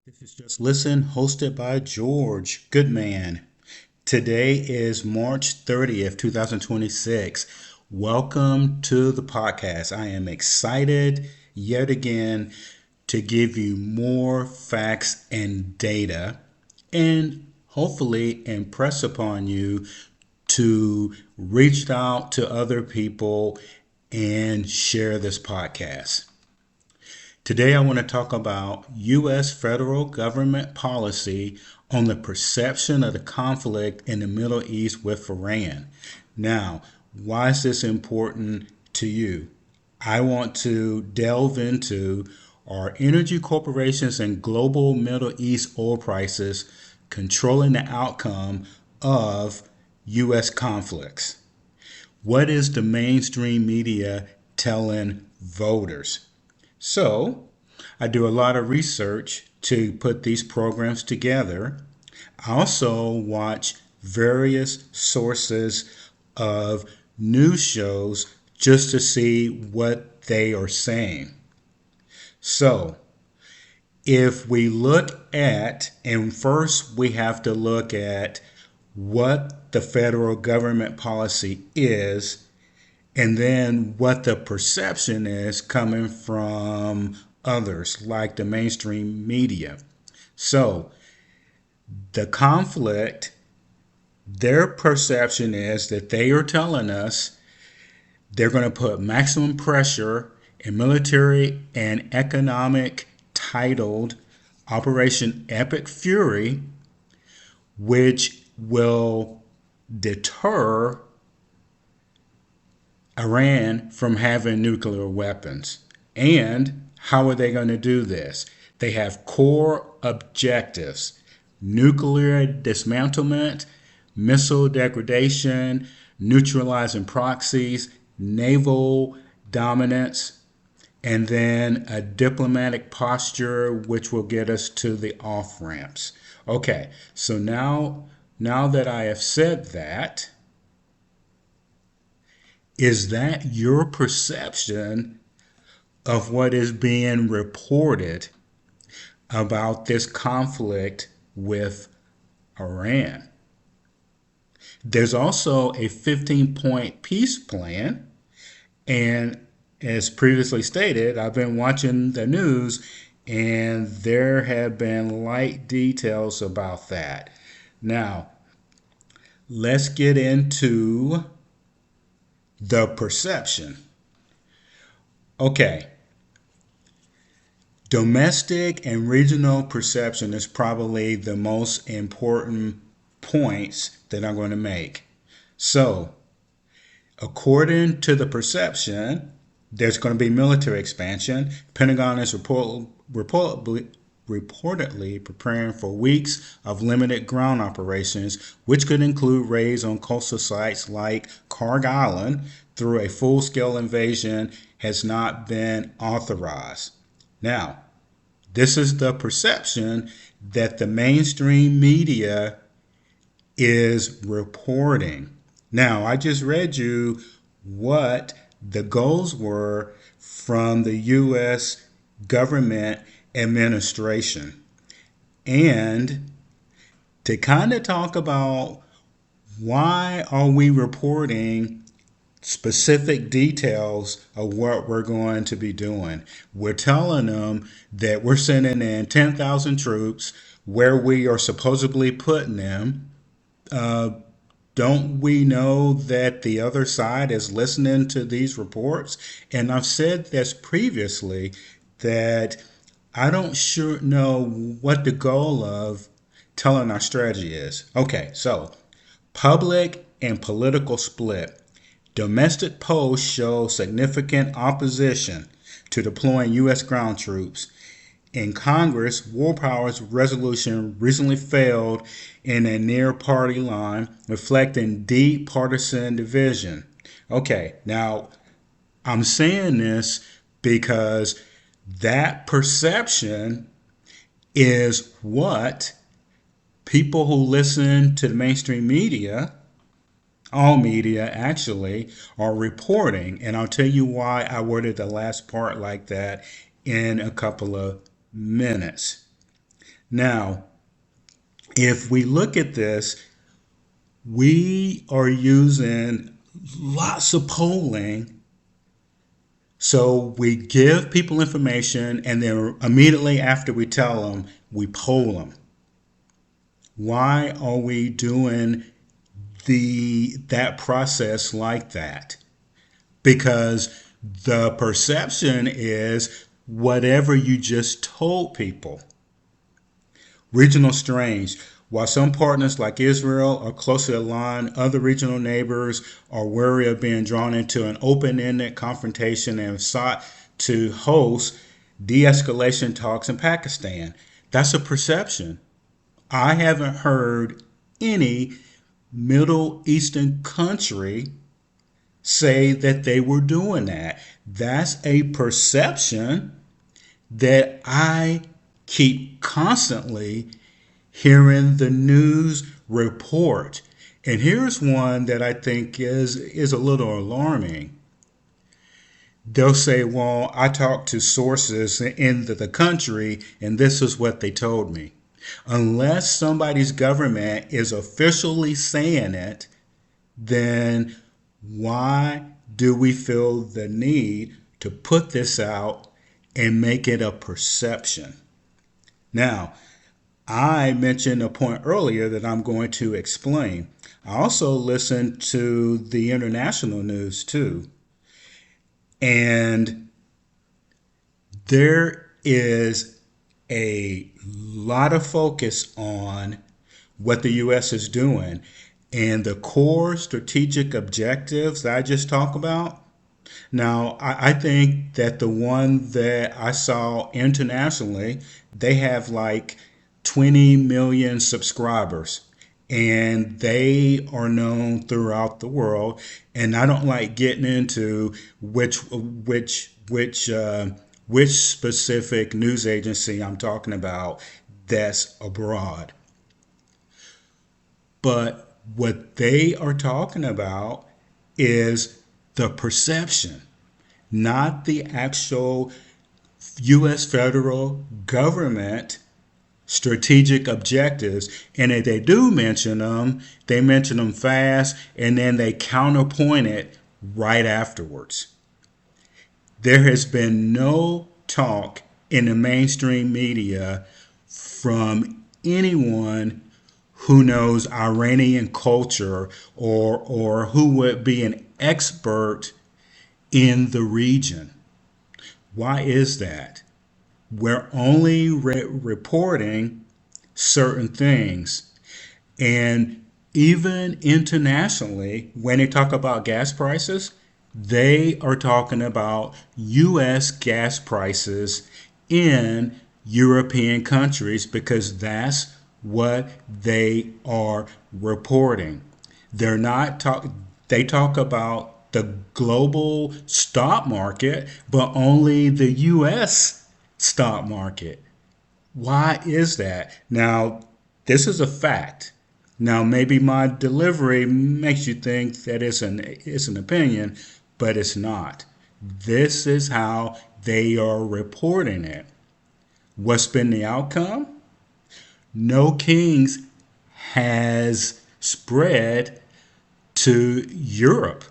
This is Just Listen, hosted by George Goodman. Today is March 30th, 2026. Welcome to the podcast. I am excited yet again to give you more facts and data and hopefully impress upon you to reach out to other people and share this podcast. Today, I want to talk about U.S. federal government policy on the perception of the conflict in the Middle East with Iran. Now, why is this important to you? I want to delve into are energy corporations and global Middle East oil prices controlling the outcome of U.S. conflicts? What is the mainstream media telling voters? So, I do a lot of research to put these programs together. I also watch various sources of news shows just to see what they are saying. So, if we look at, and first we have to look at what the federal government policy is and then what the perception is coming from others like the mainstream media. So the conflict, their perception is that they are telling us they're going to put maximum pressure in military and economic titled Operation Epic Fury, which will deter Iran from having nuclear weapons. And how are they going to do this? They have core objectives: nuclear dismantlement, missile degradation, neutralizing proxies, naval dominance, and then a diplomatic posture, which will get us to the off ramps. Okay, so now that I have said that, is that your perception of what is being reported about this conflict with Iran? There's also a 15-point peace plan. And as previously stated, I've been watching the news and there have been light details about that. Now, let's get into the perception. Okay, domestic and regional perception is probably the most important points that I'm going to make. So, according to the perception, there's going to be military expansion. Pentagon is reportedly preparing for weeks of limited ground operations, which could include raids on coastal sites like Kharg Island, through a full-scale invasion has not been authorized. Now, this is the perception that the mainstream media is reporting. Now, I just read you what the goals were from the U.S. government administration. And to kind of talk about why are we reporting specific details of what we're going to be doing. We're telling them that we're sending in 10,000 troops where we are supposedly putting them. Uh, don't we know that the other side is listening to these reports? And I've said this previously that I don't sure know what the goal of telling our strategy is. Okay, so public and political split. Domestic polls show significant opposition to deploying U.S. ground troops. In Congress, War Powers resolution recently failed in a near party line, reflecting deep partisan division. Okay, now I'm saying this because that perception is what people who listen to the mainstream media, all media actually, are reporting. And I'll tell you why I worded the last part like that in a couple of minutes. Now, if we look at this, we are using lots of polling. So we give people information, and then immediately after we tell them, we poll them. Why are we doing that process like that? Because the perception is whatever you just told people. Regional strains. While some partners like Israel are closely aligned, other regional neighbors are wary of being drawn into an open-ended confrontation and have sought to host de-escalation talks in Pakistan. That's a perception. I haven't heard any Middle Eastern country say that they were doing that. That's a perception that I keep constantly hearing the news report. And here's one that I think is a little alarming. They'll say, well, I talked to sources in the country and this is what they told me. Unless somebody's government is officially saying it, then why do we feel the need to put this out and make it a perception? Now, I mentioned a point earlier that I'm going to explain. I also listen to the international news too. And there is a lot of focus on what the U.S. is doing. And the core strategic objectives that I just talked about. Now, I think that the one that I saw internationally, they have like 20 million subscribers and they are known throughout the world. And I don't like getting into which specific news agency I'm talking about that's abroad. But what they are talking about is the perception, not the actual U.S. federal government strategic objectives. And if they do mention them, they mention them fast and then they counterpoint it right afterwards. There has been no talk in the mainstream media from anyone who knows Iranian culture or who would be an expert in the region. Why is that? We're only reporting certain things. And even internationally, when they talk about gas prices, they are talking about U.S. gas prices in European countries because that's what they are reporting. They're not they talk about the global stock market, but only the US stock market. Why is that? Now, this is a fact. Now, maybe my delivery makes you think that it's an opinion, but it's not. This is how they are reporting it. What's been the outcome? No Kings has spread to Europe.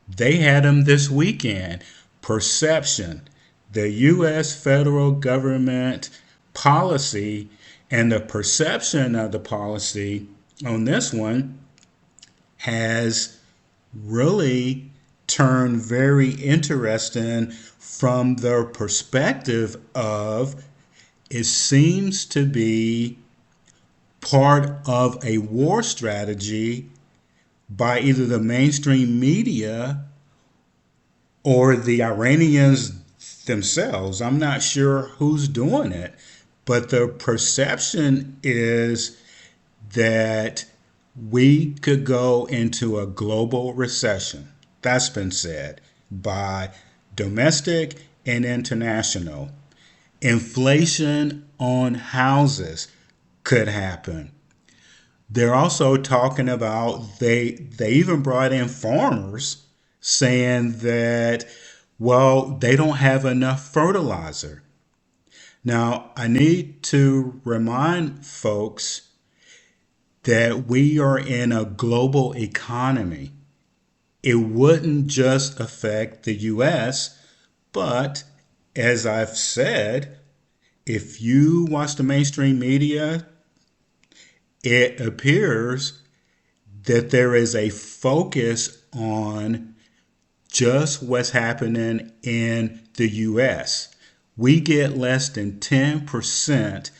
They had them this weekend. Perception. The U.S. federal government policy and the perception of the policy on this one has really turned very interesting from the perspective of it seems to be part of a war strategy by either the mainstream media or the Iranians themselves. I'm not sure who's doing it, but the perception is that we could go into a global recession. That's been said by domestic and international. Inflation on houses could happen. They're also talking about they even brought in farmers saying that, well, they don't have enough fertilizer. Now, I need to remind folks that we are in a global economy. It wouldn't just affect the US, but as I've said, if you watch the mainstream media, it appears that there is a focus on just what's happening in the US. We get less than 10%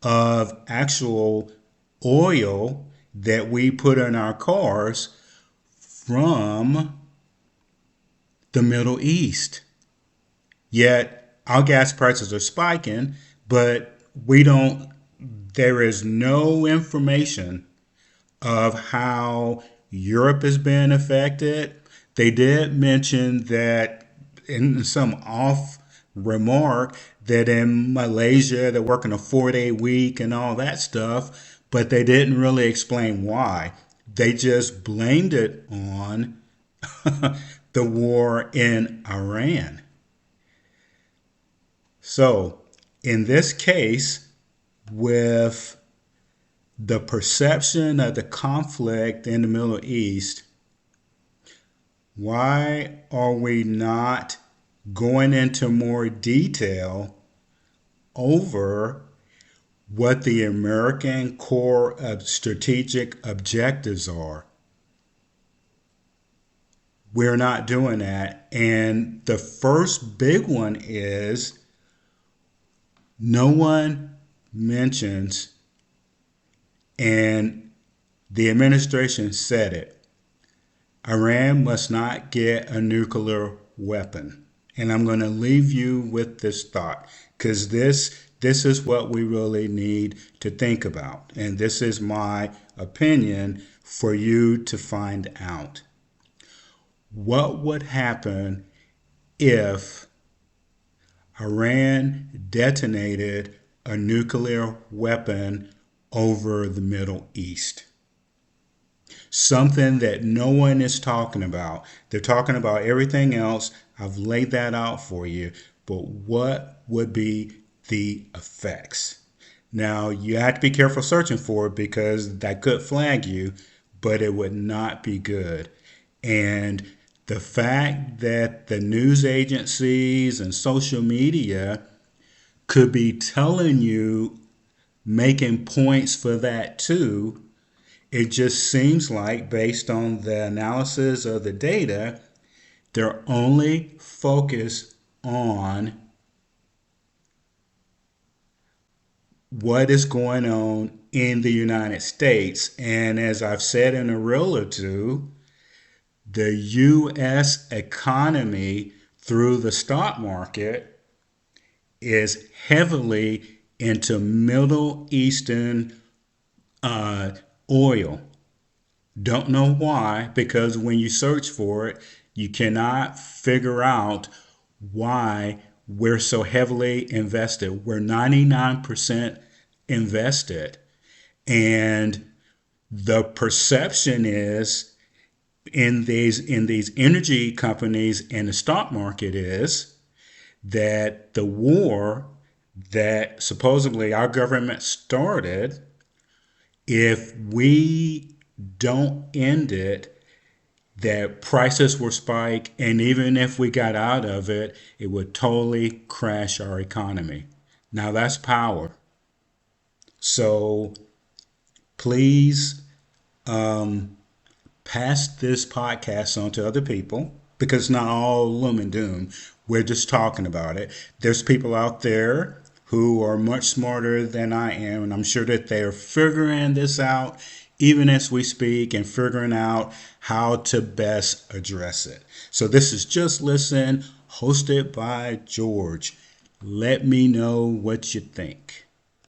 of actual oil that we put in our cars from the Middle East. Yet our gas prices are spiking, but there is no information of how Europe is being affected. They did mention that in some off remark that in Malaysia they're working a 4-day week and all that stuff, but they didn't really explain why. They just blamed it on the war in Iran. So, in this case, with the perception of the conflict in the Middle East, why are we not going into more detail over what the American core of strategic objectives are? We're not doing that. And the first big one is no one mentions, and the administration said it, Iran must not get a nuclear weapon. And I'm going to leave you with this thought, because this is what we really need to think about. And this is my opinion for you to find out. What would happen if Iran detonated a nuclear weapon over the Middle East? Something that no one is talking about. They're talking about everything else. I've laid that out for you. But what would be the effects? Now, you have to be careful searching for it because that could flag you, but it would not be good. And the fact that the news agencies and social media could be telling you, making points for that too, it just seems like, based on the analysis of the data, they're only focused on what is going on in the United States. And as I've said in a reel or two, the U.S. economy through the stock market is heavily into Middle Eastern oil. Don't know why, because when you search for it, you cannot figure out why we're so heavily invested. We're 99% invested. And the perception is in these energy companies and the stock market is that the war that supposedly our government started, if we don't end it, that prices will spike, and even if we got out of it, it would totally crash our economy. Now that's power. So please pass this podcast on to other people, because it's not all loom and doom. We're just talking about it. There's people out there who are much smarter than I am, and I'm sure that they're figuring this out even as we speak and figuring out how to best address it. So this is Just Listen, hosted by George. Let me know what you think.